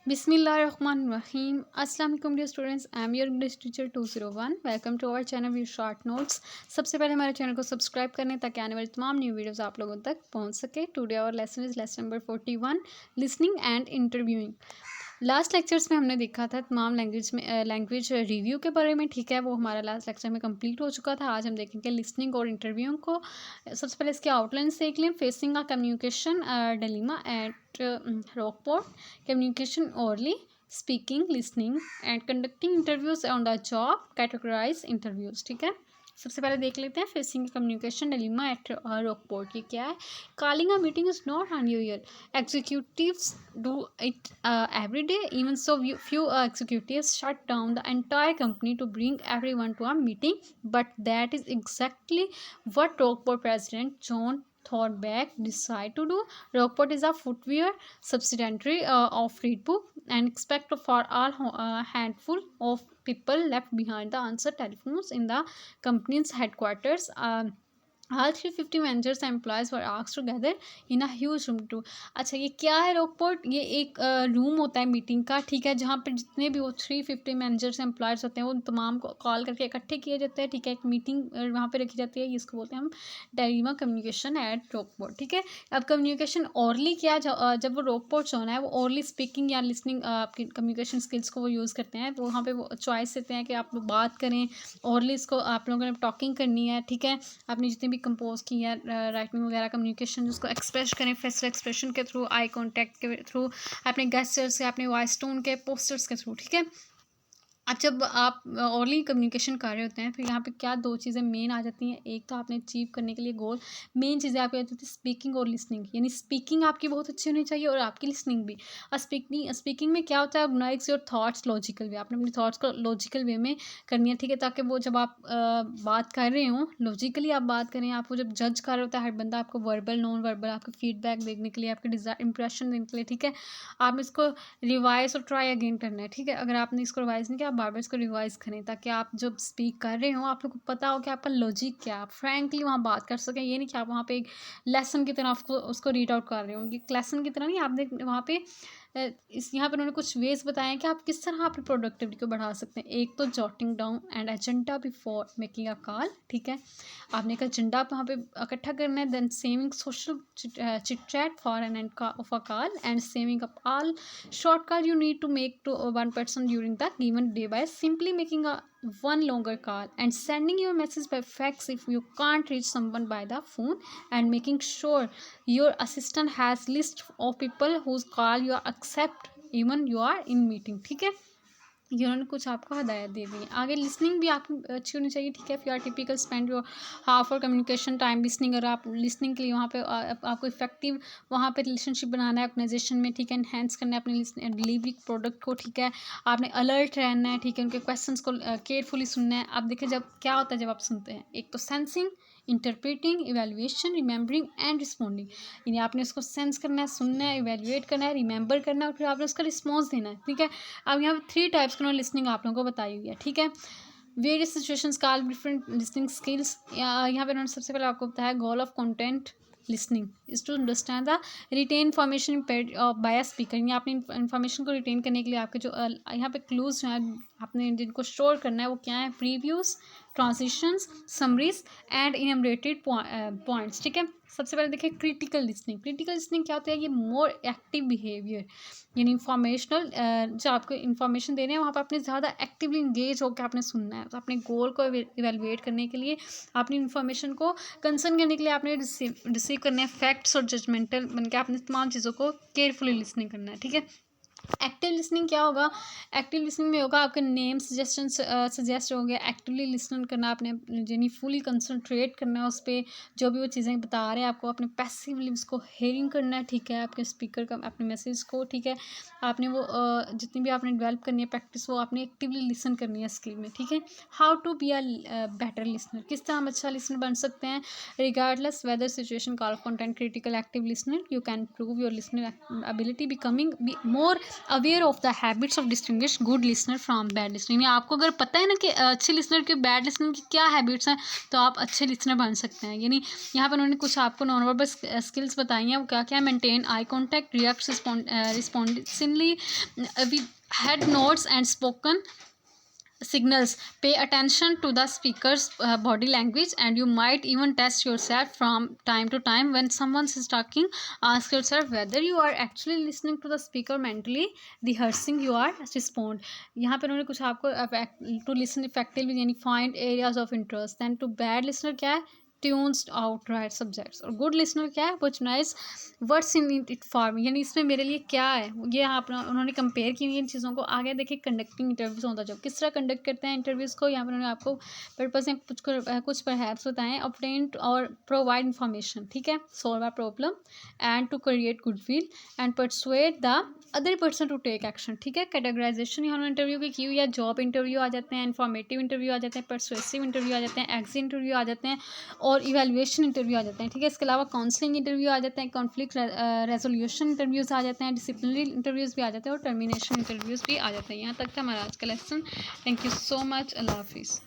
Bismillahirrahmanirrahim. Assalamu alaikum dear students. I am your English teacher 201. Welcome to our channel with short notes. सबसे पहले हमारे channel को subscribe करने ताकि आने वाली तमाम न्यू वीडियोस आप लोगों तक पहुंच सके. Today our lesson is lesson number 41, listening and interviewing. Last lectures में हमने देखा था तमाम लैंग्वेज रिव्यू के बारे में. ठीक है, वो हमारा लास्ट लेक्चर में कंप्लीट हो चुका था. आज हम देखेंगे लिसनिंग और इंटरव्यूइंग को. सबसे पहले इसके आउटलाइंस देख लें. Facing a communication dilemma at Rockport, communication orally, speaking, listening and conducting interviews on the job, categorise interviews. ठीक है, सबसे पहले देख लेते हैं facing communication dilemma at Rockport. ये क्या है? Calling a meeting is not unusual. Executives do it every day. Even so, few executives shut down the entire company to bring everyone to a meeting. But that is exactly what Rockport President John Thornback decided to do. Rockport is a footwear subsidiary of Readbook and expect for all handful of people left behind the answer telephones in the company's headquarters. All 350 managers and employees were asked to gather in a huge room to. अच्छा, ये क्या है Rockport? ये एक room होता है meeting का. ठीक है, जहाँ पर जितने भी वो 350 मैनेजर्स एम्प्लॉयज़ होते हैं वो तमाम को कॉल करके इकट्ठे किए जाते हैं. ठीक है, एक मीटिंग वहाँ पे रखी जाती है. इसको बोलते हैं हम डायरीमा कम्युनिकेशन एट रॉकपोर्ट. ठीक है, अब कम्युनिकेशन ओरली क्या, जब वो रॉकपोर्ट जो है वो ओरली स्पीकिंग या लिसनिंग आपकी कम्युनिकेशन स्किल्स को वो यूज़ करते हैं. तो वहाँ पर वो चॉइस देते हैं कि आप लोग बात करें. ओरली इसको आप लोगों ने टॉकिंग करनी है. ठीक है, आपने जितनी भी कंपोज की है राइटिंग वगैरह कम्युनिकेशन जिसको एक्सप्रेस करें फेशियल एक्सप्रेशन के थ्रू, आई कांटेक्ट के थ्रू, अपने गेस्चर्स के, अपने वॉइस टोन के, पोस्टर्स के थ्रू. ठीक है, अब जब आप ओरली कम्युनिकेशन कर रहे होते हैं तो यहाँ पे क्या दो चीज़ें मेन आ जाती हैं. एक तो आपने अचीव करने के लिए गोल, मेन चीज़ें आपकी आ जाती है स्पीकिंग और लिसनिंग. यानी स्पीकिंग आपकी बहुत अच्छी होनी चाहिए और आपकी लिसनिंग भी. और स्पीकिंग में क्या होता है, organise your thoughts logical way. आपने अपने थॉट्स को लॉजिकल वे में करनी है. ठीक है, ताकि वो जब आप बात कर रहे हों लॉजिकली आप बात करें. आपको जब जज कर रहे होता है हर बंदा आपको वर्बल नॉन वर्बल आपको फीडबैक देने के लिए, आपके डिज़ायर इंप्रेशन देने के लिए. ठीक है, आपने इसको रिवाइज और ट्राई अगेन करना है. ठीक है, अगर आपने इसको रिवाइज नहीं किया आप बार बार इसको रिवाइज करें ताकि आप जब स्पीक कर रहे हो आप लोग को पता हो कि आपका लॉजिक क्या है, आप फ्रैंकली वहाँ बात कर सकें. ये नहीं कि आप वहाँ पे एक लेसन की तरह उसको रीड आउट कर रहे हो. ये लेसन की तरह नहीं, आपने वहाँ पे यहाँ पर उन्होंने कुछ वेज बताए हैं कि आप किस तरह अपनी प्रोडक्टिविटी को बढ़ा सकते हैं. एक तो jotting down and agenda before making a call. ठीक है, आपने एक एजेंडा वहाँ पे इकट्ठा करना है. Then saving social chit chat for an end of a call and saving up all short call you need to make to one person during the given day by simply making a one longer call and sending your message by fax if you can't reach someone by the phone, and making sure your assistant has list of people whose call you accept even you are in meeting. ठीक है, ये उन्होंने कुछ आपको हदायत दे दी. आगे listening भी आपकी अच्छी होनी चाहिए. ठीक है, फिर टिपिकल स्पेंड योर हाफ और कम्युनिकेशन टाइम लिसनिंग. अगर आप लिसनिंग के लिए वहाँ पे आपको इफेक्टिव वहाँ पे रिलेशनशिप बनाना है ऑर्गेनाइजेशन में. ठीक है, इन्हेंस करना है अपनी डिलीवरी प्रोडक्ट को. ठीक है, आपने अलर्ट रहना है. ठीक है, उनके क्वेश्चंस को केयरफुली सुनना है. आप देखिए जब क्या होता है जब आप सुनते हैं, एक तो sensing, interpreting, evaluation, remembering and responding. यानी आपने उसको सेंस करना है, सुनना है, इवेल्युएट करना है, रिमेंबर करना है और फिर आपने उसका रिस्पॉन्स देना है. ठीक है, अब यहाँ पे 3 टाइप्स की लिसनिंग आप लोगों को बताई हुई है. ठीक है, various situations call different listening skills. यहाँ पे उन्होंने सबसे पहले आपको बताया goal of content listening is to understand the written information by a speaker. यानी आपने इन्फॉर्मेशन को रिटेन करने के लिए आपके जो यहाँ पे क्लूज जो है आपने जिनको स्टोर करना है वो क्या है, previews, transitions, summaries and enumerated points. ठीक है, सबसे पहले देखिए क्रिटिकल लिसनिंग. क्रिटिकल लिसनिंग क्या होता है, ये मोर एक्टिव बिहेवियर. यानी इंफॉर्मेशनल जो आपको इन्फॉर्मेशन दे रहे हैं वहाँ पर आपने ज़्यादा एक्टिवली इंगेज होकर आपने सुनना है. तो अपने गोल को इवेलुएट करने के लिए अपनी इन्फॉर्मेशन को कंसर्न करने के लिए आपने रिसीव करने हैं फैक्ट्स और जजमेंटल बन के आपने तमाम चीज़ों को केयरफुली लिसनिंग करना है. ठीक है, एक्टिव लिसनिंग क्या होगा, एक्टिव लिसनिंग में होगा आपके नेम सजेशन सजेस्ट हो गया. एक्टिवली लिसन करना आपने यानी फुली कंसंट्रेट करना है उस पर जो भी वो चीज़ें बता रहे हैं आपको. आपने पैसिवली उसको हेयरिंग करना है. ठीक है, आपके स्पीकर का अपने मैसेज को. ठीक है, आपने वो जितनी भी आपने डेवलप करनी है प्रैक्टिस वो आपने एक्टिवली लिसन करनी है स्किल में. ठीक है, how to be a better listener, किस तरह हम अच्छा लिसनर बन सकते हैं. Regardless whether situation call content critical active listener you can prove your listener ability becoming more aware of the habits of distinguish good listener from bad listener. यानी आपको अगर पता है ना कि अच्छे लिसनर के बैड लिसनर की क्या हैबिट्स हैं, तो आप अच्छे लिसनर बन सकते हैं। यानी यहाँ पर उन्होंने कुछ आपको नॉन वर्बल स्किल्स बताई हैं, वो क्या क्या: maintain eye contact, react responsively with head nods and spoken signals, pay attention to the speaker's body language, and you might even test yourself from time to time when someone is talking. Ask yourself whether you are actually listening to the speaker, mentally rehearsing your respond. यहाँ पर उन्होंने कुछ आपको to listen effectively यानी find areas of interest. then to bad listener क्या है? Tunes out right subjects. और good listener क्या है? वो चुनाइज what's in it for me, यानी इसमें मेरे लिए क्या है, ये आप उन्होंने कंपेयर की हुई इन चीज़ों को। आगे देखिए कंडक्टिंग इंटरव्यूज होता जब किस तरह कंडक्ट करते हैं इंटरव्यूज़ को, यहाँ पर उन्होंने आपको पर्पज में कुछ परहैप्स बताएं। ऑब्टेन और प्रोवाइड इन्फॉर्मेशन, ठीक है, solve a problem and to create goodwill and persuade the other person to take action, ठीक है। कैटेगराइजेशन यहाँ इंटरव्यू की हुई है, जॉब इंटरव्यू आ जाते हैं, इन्फॉर्मेटिव इंटरव्यू आ जाते हैं, परसुएसिव इंटरव्यू आ जाते हैं, एग्जिट इंटरव्यू आ जाते हैं और इवैल्यूएशन इंटरव्यू आ जाते हैं, ठीक है। इसके अलावा काउंसलिंग इंटरव्यू आ जाते हैं, कॉन्फ्लिक्ट रेजोल्यूशन इंटरव्यूज़ आ जाते हैं, डिसिप्लिनरी इंटरव्यूज़ भी आ जाते हैं और टर्मिनेशन इंटरव्यूज़ भी आ जाते हैं। यहाँ तक था हमारा आज का lesson. Thank you so much. Allah हाफिज़।